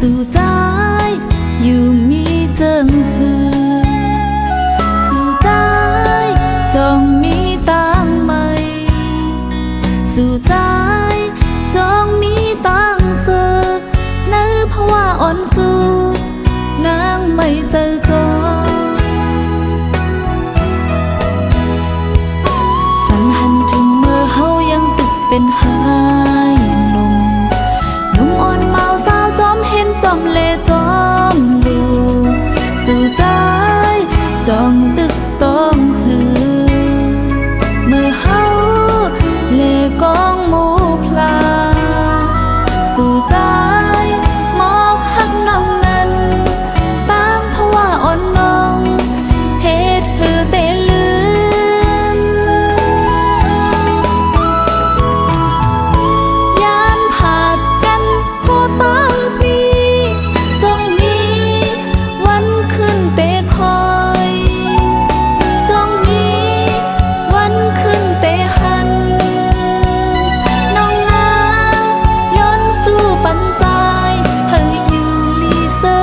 สู่ใจอยู่มีเจิงหือสู่ใจจองมีตังไม่สู่ใจจองมีตังเสือนึกเพราะว่าอ่อนสู้นางไม่เจอจอฝันหันถึงเมื่อเฮายังตึกเป็นหายหนุ่มอ่อนเมาสาวจอมเห็นจอมเลจอมดูสู่ใจจองตึกต้องหือเมื่อเฮาเลกองหมูพลาสู่ใจมอกหักน้องนั้นตามเพราะว่าอ่อนน้องเหตุหือเตลืมยานผาดกันก็ตั้งปีจงมีวันขึ้นเตคอยจงมีวันขึ้นเตหันน้องนางย้อนสู้ปัญจายให้อยู่ลีเสอ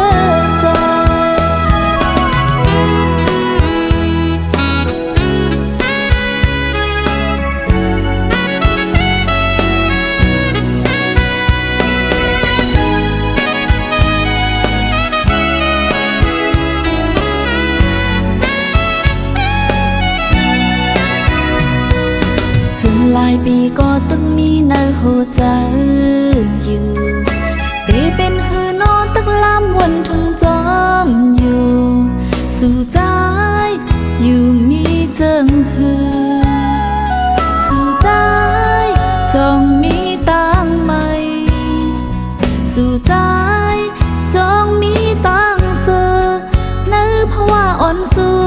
ใจหลายปีก็ตึงมีในหัวใจอยู่เตเป็นหือนอนตึกลำวันถึงจอมอยู่สู่ใจอยู่มีเจิงหือสู่ใจจองมีตังไม่สู่ใจจองมีตังเสือนึกเพราะว่าอ่อนสู้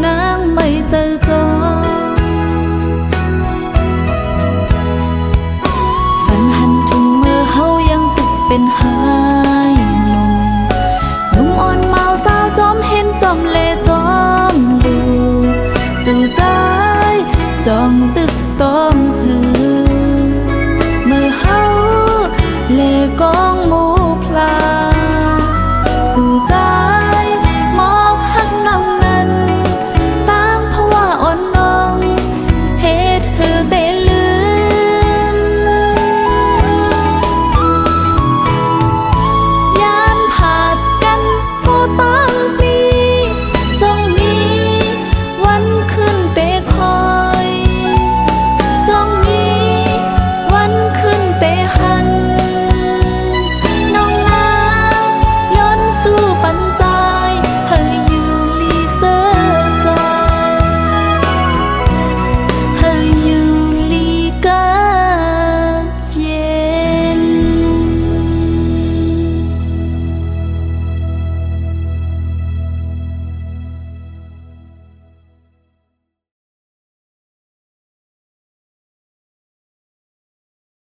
นางไม่เจอจอฝันหันถึงเมื่อเฮายังตึกเป็นหา